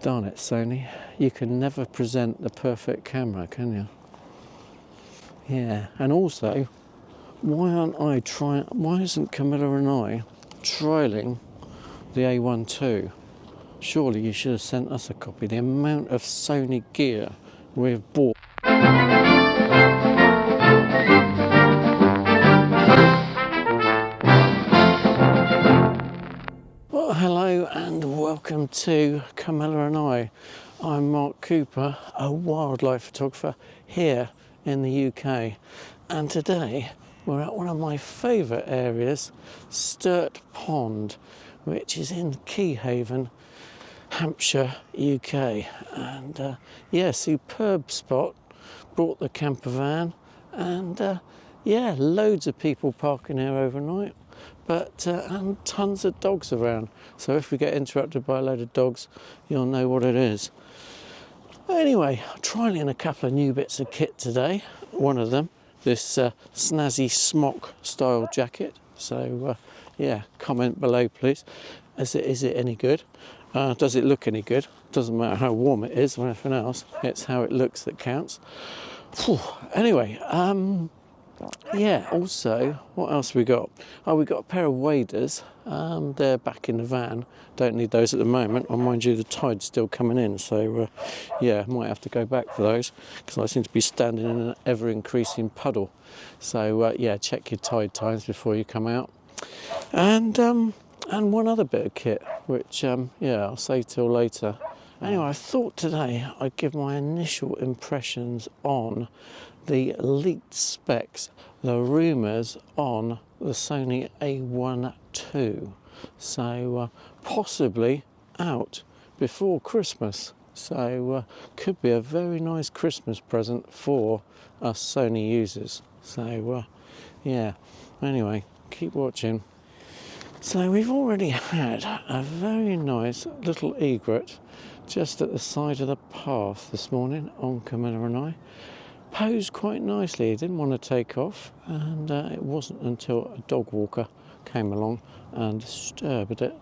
Darn it, Sony. You can never present the perfect camera, can you? Yeah, and also, why isn't Camilla and I trialling the A1 II? Surely you should have sent us a copy. The amount of Sony gear we've bought. Well, hello and welcome to Camilla and I. I'm Mark Cooper, a wildlife photographer here in the UK, and today we're at one of my favourite areas, Sturt Pond, which is in Keyhaven, Hampshire, UK. And yeah, superb spot. Brought the camper van, and yeah, loads of people parking here overnight, but and tons of dogs around. So if we get interrupted by a load of dogs, you'll know what it is. Anyway, trialing a couple of new bits of kit today. One of them, this snazzy smock style jacket. So yeah, comment below please. Is it any good? Does it look any good? Doesn't matter how warm it is or anything else. It's how it looks that counts. Whew. Anyway, yeah, also, what else we got? Oh, we got a pair of waders. They're back in the van. Don't need those at the moment. And mind you, the tide's still coming in. So, yeah, might have to go back for those because I seem to be standing in an ever-increasing puddle. So, yeah, check your tide times before you come out. And one other bit of kit, which, yeah, I'll say till later. Anyway, I thought today I'd give my initial impressions on the leaked specs, the rumours on the Sony A1 II. So possibly out before Christmas. So could be a very nice Christmas present for us Sony users. So yeah, anyway, keep watching. So we've already had a very nice little egret just at the side of the path this morning on Camilla and I. Posed quite nicely. He didn't want to take off, and it wasn't until a dog walker came along and disturbed it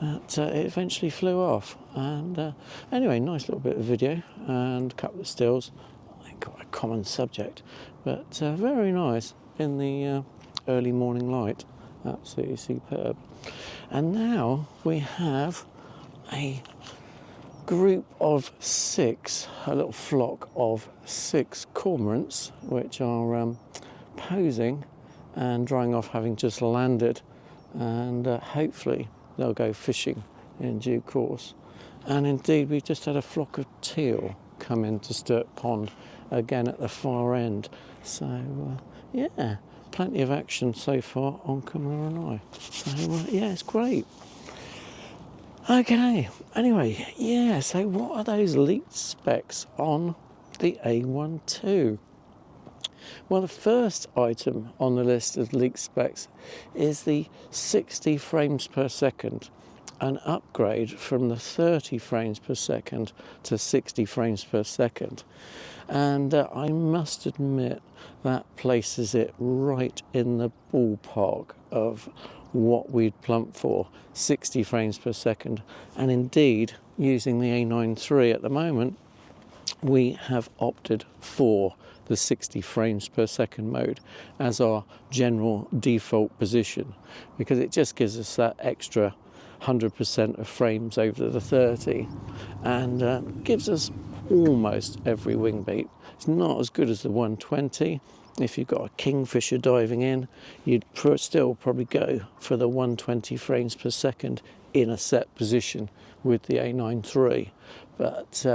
that it eventually flew off. And anyway, nice little bit of video and a couple of stills. I think quite a common subject, but very nice in the early morning light. Absolutely superb. And now we have a group of 6, a little flock of 6 cormorants, which are posing and drying off, having just landed, and hopefully they'll go fishing in due course. And indeed, we've just had a flock of teal come into Sturt Pond again at the far end. So yeah, plenty of action so far on Camilla and I. So yeah, it's great. Okay, anyway, yeah, so what are those leaked specs on the A1 II? Well, the first item on the list of leaked specs is the 60 frames per second, an upgrade from the 30 frames per second to 60 frames per second. And I must admit that places it right in the ballpark of what we'd plump for, 60 frames per second. And indeed, using the A9 III at the moment, we have opted for the 60 frames per second mode as our general default position, because it just gives us that extra 100% of frames over the 30 and gives us almost every wing beat. It's not as good as the 120. If you've got a kingfisher diving in, you'd still probably go for the 120 frames per second in a set position with the A9 III. But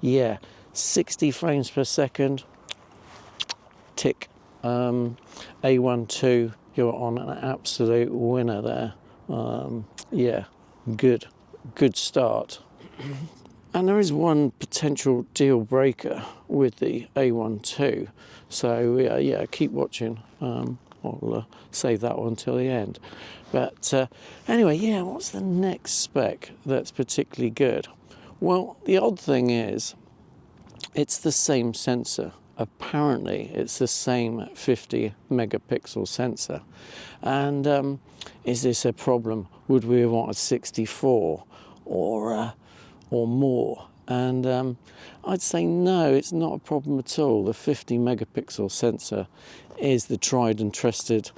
yeah, 60 frames per second, tick. A1 II, you're on an absolute winner there. Yeah, good start. And there is one potential deal breaker with the A1 II, so yeah, keep watching. I'll save that one till the end. But anyway, yeah, what's the next spec that's particularly good? Well, the odd thing is, it's the same sensor. Apparently, it's the same 50 megapixel sensor. And is this a problem? Would we want a 64 or or more. And I'd say no, it's not a problem at all. The 50 megapixel sensor is the tried and trusted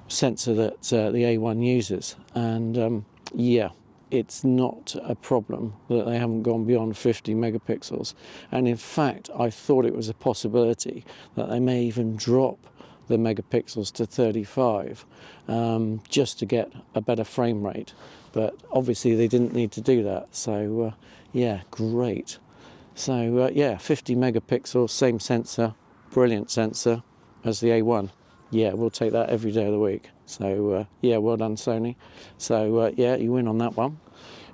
sensor that the A1 uses, and yeah, it's not a problem that they haven't gone beyond 50 megapixels. And in fact, I thought it was a possibility that they may even drop the megapixels to 35 just to get a better frame rate, but obviously they didn't need to do that. So yeah, great. So yeah, 50 megapixels, same sensor, brilliant sensor as the A1. Yeah, we'll take that every day of the week. So yeah, well done, Sony. So yeah, you win on that one.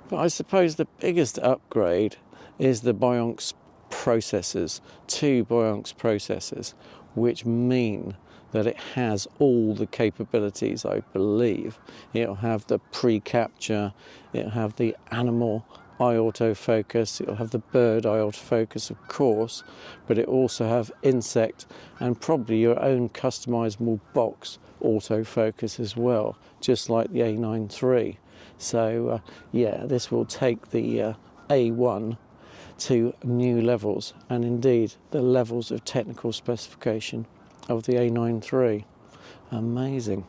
But I suppose the biggest upgrade is the Bionx processors, 2 Bionx processors, which mean that it has all the capabilities, I believe. It'll have the pre-capture, it'll have the animal eye autofocus, it'll have the bird eye autofocus, of course, but it also have insect and probably your own customizable box autofocus as well, just like the A9 III. So yeah, this will take the A1 to new levels, and indeed the levels of technical specification of the A9 III. Amazing.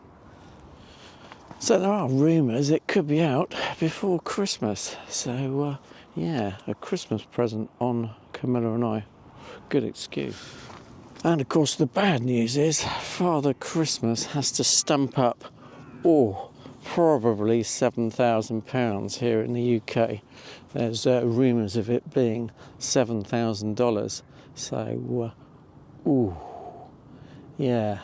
So there are rumours it could be out before Christmas. So yeah, a Christmas present on Camilla and I. Good excuse. And of course the bad news is Father Christmas has to stump up, probably £7,000 here in the UK. There's rumours of it being $7,000. So, yeah.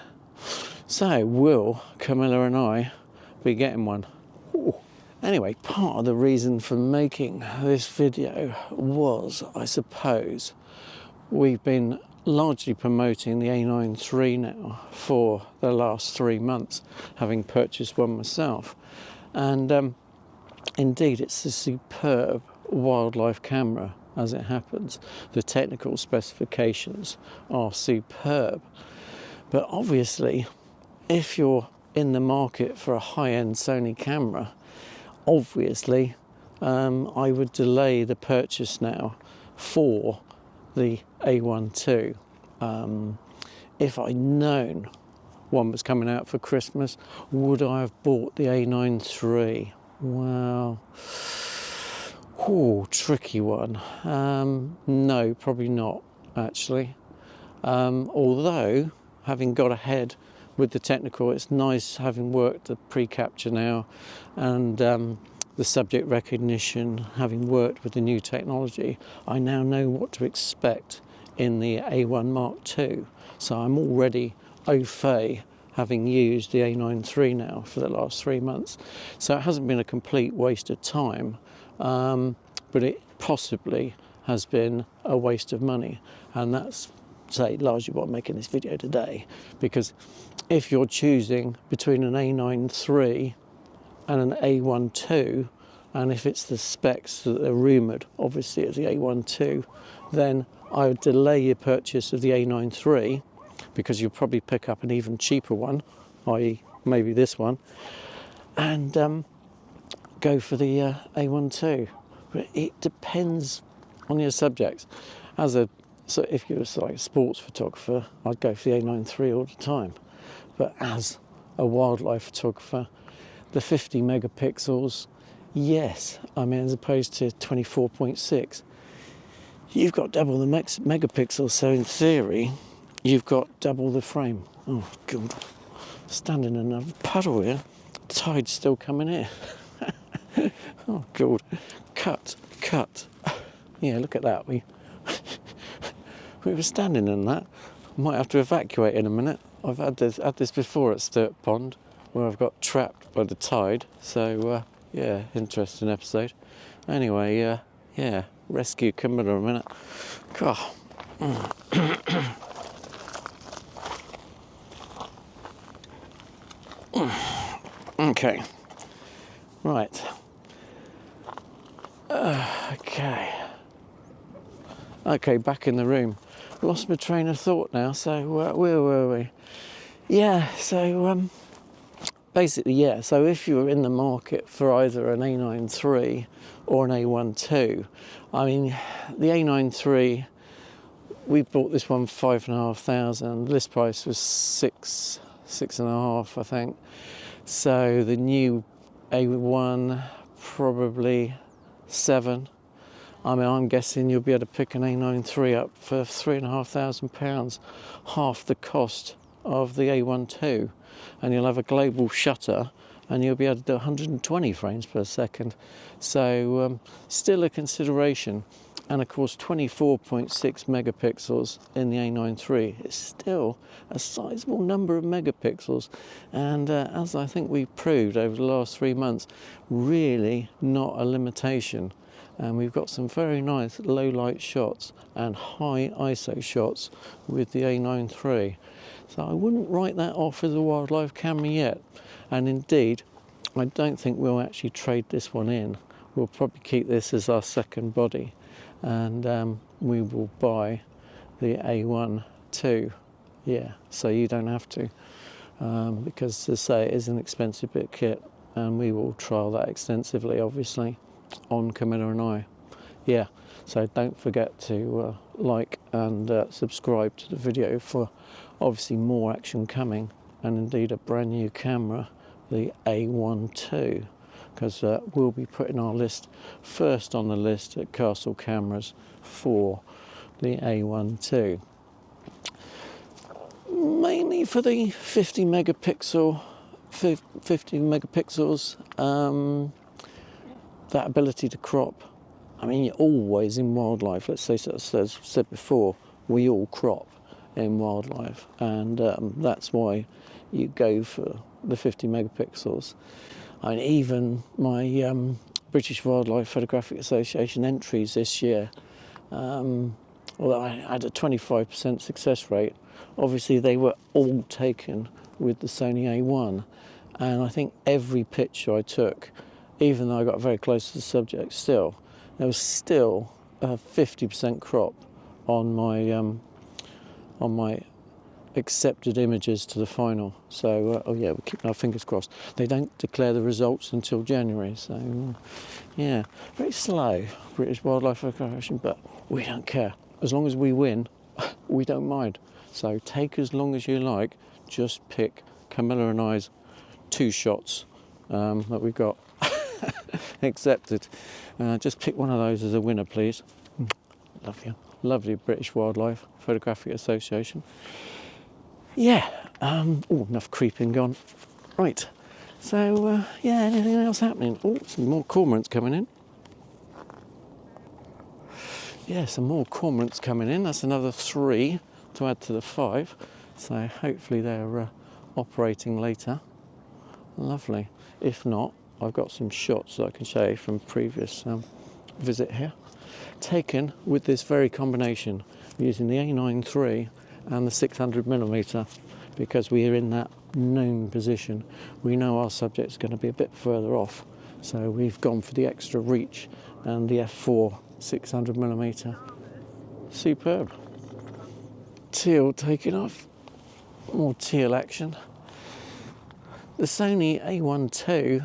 So will Camilla and I be getting one? Ooh. Anyway, part of the reason for making this video was, I suppose, we've been largely promoting the A9 III now for the last 3 months, having purchased one myself. And indeed, it's a superb wildlife camera, as it happens. The technical specifications are superb. But obviously, if you're in the market for a high-end Sony camera, obviously I would delay the purchase now for the A1 II. If I'd known one was coming out for Christmas, would I have bought the A9 III? Well, tricky one. No, probably not, actually. Although, having got ahead with the technical, it's nice having worked the pre-capture now and the subject recognition, having worked with the new technology, I now know what to expect in the A1 Mark II. So I'm already au fait, having used the A9 III now for the last 3 months. So it hasn't been a complete waste of time, but it possibly has been a waste of money. And that's, say, largely why I'm making this video today, because if you're choosing between an A9 III and an A1 II, and if it's the specs that are rumoured, obviously as the A1 II, then I would delay your purchase of the A9 III, because you'll probably pick up an even cheaper one, i.e. maybe this one, and go for the A1 II. But it depends on your subject. So if you're like a sports photographer, I'd go for the A9 III all the time. But as a wildlife photographer, the 50 megapixels, yes, I mean, as opposed to 24.6, you've got double the megapixels, so in theory, you've got double the frame. Oh, God. Standing in a puddle here. Tide's still coming in. Oh, God. Cut. Yeah, look at that. We were standing in that. Might have to evacuate in a minute. I've had this before at Sturt Pond, where I've got trapped by the tide. So, yeah, interesting episode. Anyway, yeah, rescue Camilla a minute. God. Okay. Right. Okay, back in the room. Lost my train of thought now, so where were we? Yeah, so basically, yeah. So if you're in the market for either an A9 III or an A1 II, I mean, the A9 III, we bought this one for 5,500. List price was 6.5, I think. So the new A1 probably 7. I mean, I'm guessing you'll be able to pick an A9 III up for £3,500, half the cost of the A1 II, and you'll have a global shutter, and you'll be able to do 120 frames per second. So still a consideration. And of course 24.6 megapixels in the A9 III is still a sizable number of megapixels, and as I think we've proved over the last 3 months, really not a limitation. And we've got some very nice low light shots and high ISO shots with the A9 III. So I wouldn't write that off as a wildlife camera yet, and indeed I don't think we'll actually trade this one in. We'll probably keep this as our second body, and we will buy the A1 II, yeah, so you don't have to, because as I say, it is an expensive bit of kit, and we will trial that extensively, obviously, on Camilla and I. Yeah, so don't forget to like and subscribe to the video for obviously more action coming, and indeed a brand new camera, the A1 II, because we'll be putting our list first on the list at Castle Cameras for the A1 II. Mainly for the 50 megapixels, that ability to crop. I mean, you're always in wildlife, let's say, as I said before, we all crop in wildlife, and that's why you go for the 50 megapixels. I mean, even my British Wildlife Photographic Association entries this year, although I had a 25% success rate, obviously they were all taken with the Sony A1, and I think every picture I took, even though I got very close to the subject, still there was still a 50% crop on my accepted images to the final. So oh yeah, we're keeping our fingers crossed. They don't declare the results until January, so yeah, very slow, British Wildlife Photography, but we don't care. As long as we win, we don't mind. So take as long as you like, just pick Camilla and I's 2 shots that we've got accepted. Just pick one of those as a winner, please. Love you. Lovely British Wildlife Photographic Association. Yeah, oh, enough creeping gone. Right, so yeah, anything else happening? Oh, some more cormorants coming in. Yeah, some more cormorants coming in. That's another 3 to add to the 5. So hopefully they're operating later. Lovely. If not, I've got some shots that I can show you from previous visit here, taken with this very combination, using the A9 III and the 600mm, because we are in that known position. We know our subject's going to be a bit further off, so we've gone for the extra reach and the f4 600mm. Superb. Teal taking off. More teal action. The Sony A1 II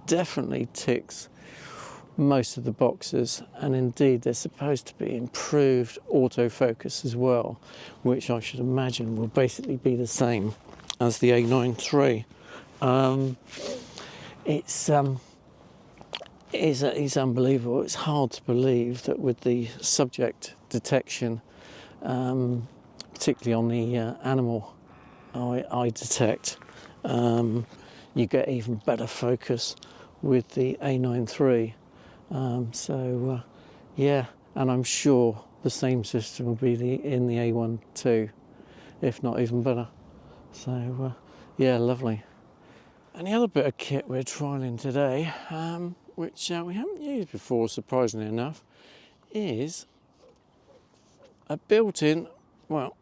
definitely ticks most of the boxes, and indeed there's supposed to be improved autofocus as well, which I should imagine will basically be the same as the A9 III. It's unbelievable. It's hard to believe that with the subject detection, particularly on the animal eye detect, you get even better focus with the A9 III. Yeah, and I'm sure the same system will be in the A1 II, if not even better. So yeah, lovely. And the other bit of kit we're trialling today, which we haven't used before, surprisingly enough, is a built-in, well,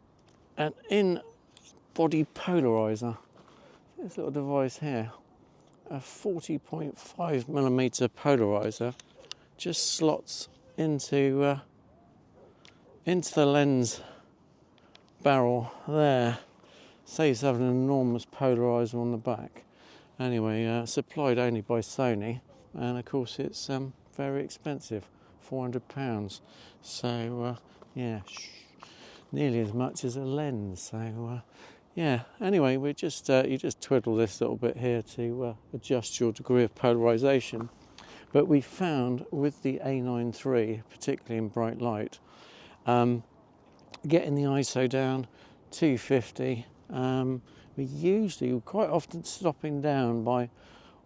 an in-body polarizer. This little device here, a 40.5mm polarizer, just slots into the lens barrel there. Saves having an enormous polarizer on the back, Anyway, supplied only by Sony, and of course it's very expensive, £400. So yeah, nearly as much as a lens. So yeah, anyway, we just you just twiddle this little bit here to adjust your degree of polarization. But we found with the A9 III, particularly in bright light, getting the ISO down 250, we're quite often stopping down by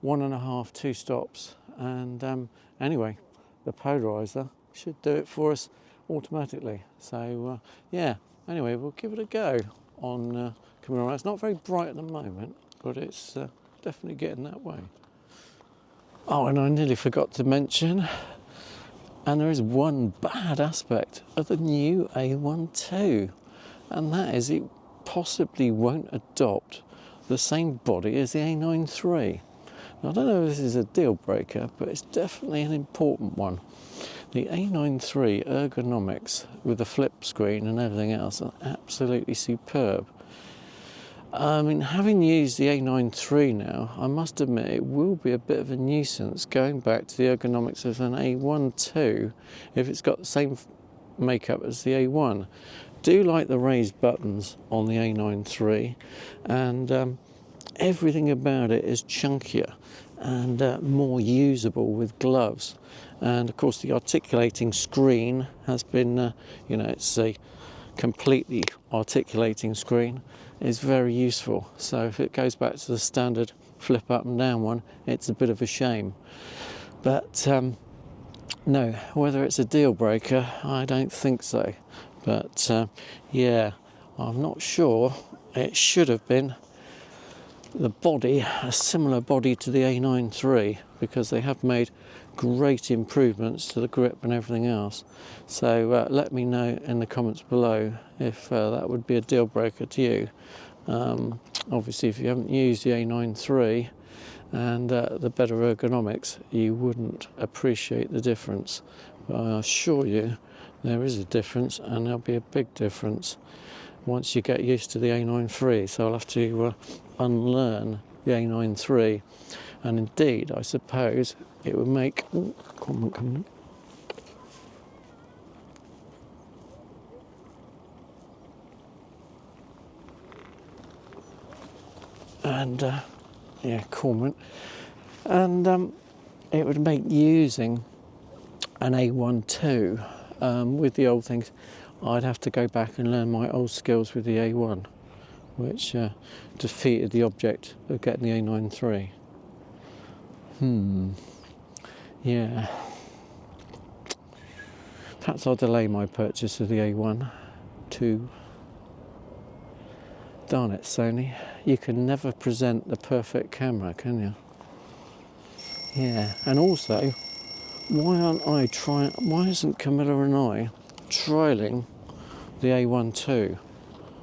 1.5, 2 stops, and anyway, the polarizer should do it for us automatically. So yeah, anyway, we'll give it a go on Camilla I. It's not very bright at the moment, but it's definitely getting that way. Oh, and I nearly forgot to mention, and there is one bad aspect of the new A1 II, and that is it possibly won't adopt the same body as the A9 III. Now, I don't know if this is a deal breaker, but it's definitely an important one. The A9 III ergonomics with the flip screen and everything else are absolutely superb. I mean, having used the A9 III now, I must admit it will be a bit of a nuisance going back to the ergonomics of an A1 II if it's got the same makeup as the A1. Do like the raised buttons on the A9 III, and everything about it is chunkier and more usable with gloves. And of course the articulating screen has been, you know, it's a completely articulating screen, is very useful. So if it goes back to the standard flip up and down one, it's a bit of a shame. But no, whether it's a deal breaker, I don't think so. But yeah, I'm not sure. It should have been the body, a similar body to the A9 III, because they have made great improvements to the grip and everything else. So let me know in the comments below if that would be a deal breaker to you. Obviously, if you haven't used the A9 III and the better ergonomics, you wouldn't appreciate the difference. But I assure you there is a difference, and there'll be a big difference once you get used to the A9 III. So I'll have to unlearn the A9 III, and indeed I suppose it would make come on. And yeah, Cormorant, and it would make using an A1 II with the old things. I'd have to go back and learn my old skills with the A1, which defeated the object of getting the A9 III. Yeah. Perhaps I'll delay my purchase of the A1 II. Darn it, Sony. You can never present the perfect camera, can you? Yeah, and also, why isn't Camilla and I trialling the A1 II?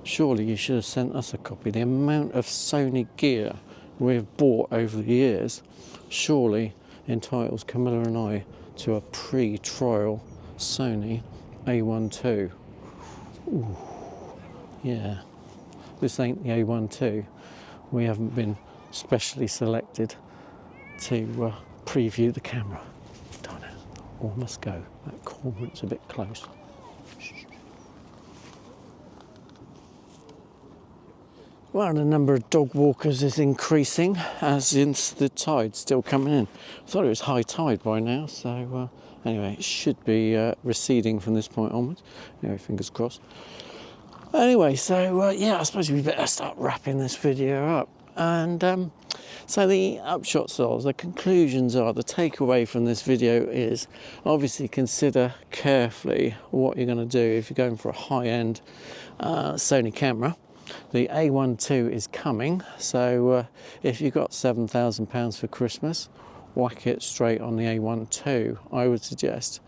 Surely you should have sent us a copy. The amount of Sony gear we've bought over the years surely entitles Camilla and I to a pre-trial Sony A1 II. Ooh, yeah. This ain't the A1 II. We haven't been specially selected to preview the camera. Darn it. Almost go. That cormorant's a bit close. Well, the number of dog walkers is increasing, as is the tide still coming in. I thought it was high tide by now, so anyway, it should be receding from this point onwards. Anyway, fingers crossed. Anyway, so yeah, I suppose we better start wrapping this video up. And so the upshot are, the conclusions are, the takeaway from this video is obviously consider carefully what you're going to do if you're going for a high-end Sony camera. The A1 II is coming, so if you've got £7,000 for Christmas, whack it straight on the A1 II, I would suggest.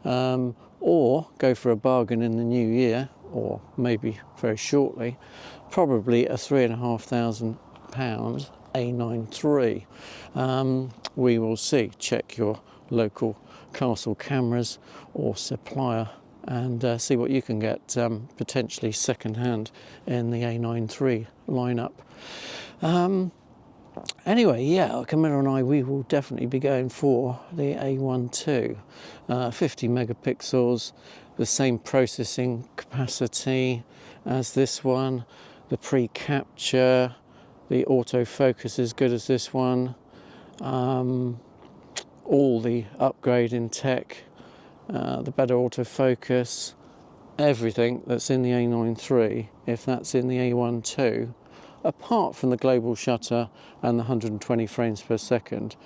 Or go for a bargain in the new year, or maybe very shortly, probably a £3,500 A9 III. We will see. Check your local Castle cameras or supplier and see what you can get potentially second hand in the A9 III lineup. Anyway, yeah, Camilla and I, we will definitely be going for the A1 II. 50 megapixels, the same processing capacity as this one, the pre-capture, the autofocus as good as this one, all the upgrade in tech, the better autofocus, everything that's in the A9 III, if that's in the A1 II, apart from the global shutter and the 120 frames per second.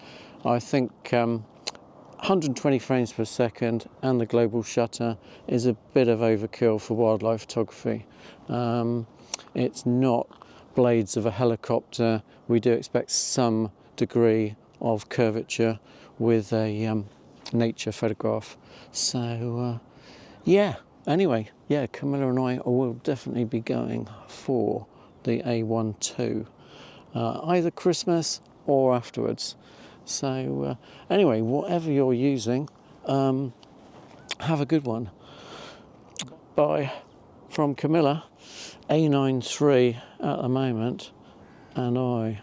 I think 120 frames per second and the global shutter is a bit of overkill for wildlife photography. It's not blades of a helicopter. We do expect some degree of curvature with a nature photograph. So yeah, anyway, yeah, Camilla and I will definitely be going for the A1 II, either Christmas or afterwards. So anyway, whatever you're using, have a good one. Bye from Camilla, A9 III at the moment, and I